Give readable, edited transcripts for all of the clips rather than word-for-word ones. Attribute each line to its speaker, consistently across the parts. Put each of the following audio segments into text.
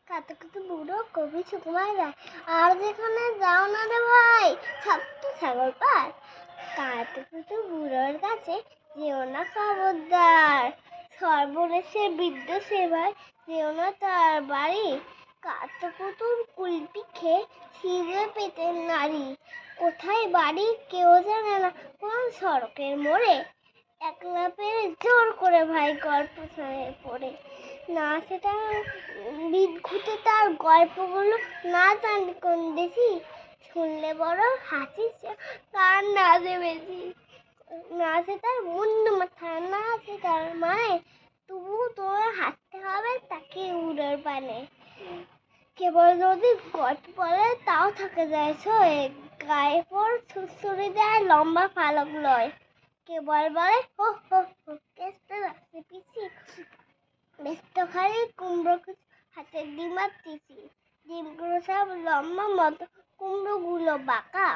Speaker 1: কাতুকুতু বুড়ো কবি সুকুমার রায়। আর যেখানে যাও না রে ভাই, ছোট্ট ছাগল পার। কাতুকুতু বুড়োর কাছে যেও না খবরদার। সর্বনেশে বৃদ্ধ সেবায় যেও না তার বাড়ি। কাতুকুতুর কুলপি খেয়ে ছিঁড়ে পেটে নাড়ি। কোথায় বাড়ি কেউ জানে না, কোন সড়কের মোড়ে। একলা পেরে জোর করে ভাই গল্প শোনে পড়ে। না সেটা বিদঘুটে তার গল্পগুলো না জানি কোন দেশি। শুনলে বড় হাসি, তার না যে বেশি। না আছে তার মুন্ড মাথা, না আছে তার মানে, তবু তোমার হাসতে হবে তাকে উড়ার পানে। কেবল যদি গল্প বলে তাও থাকে যায় সয়ে। গায়ে পর ছুড়ছুড়ি দেয় লম্বা ফালক লয়। কেবল বলে হো হো হো, কেসটা রাখছে পিছি। ব্যস্ত খালি কুমড়ো হাতের ডিমার তিসি। ডিমগুলো সব লম্বা মতো, কুমড়ো গুলো বাঁকা।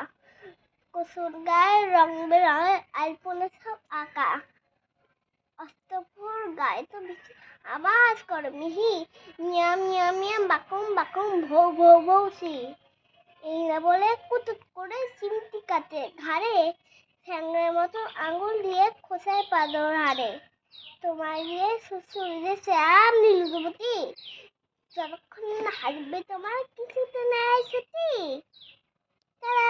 Speaker 1: কচুর গায়ে রং বেরঙের আলপনা সব আঁকা। অস্তপুর গায়ে তো বেশি আওয়াজ করে মিহি। মিয়াম মিয়াম মিয়াম বাকুম বাকুম ভৌ ভৌ ভৌ সি। এই না বলে কুতুত করে চিমটি কাটে ঘাড়ে। ঠ্যাংয়ের মতো আঙুল দিয়ে খোঁচায় পাদর হাড়ে। তোমার গিয়ে শ্বশুর দিয়েছে নীলগবতী, যতক্ষণ না হাসবে তোমার কিছুতে নেয় ছুটি। তারা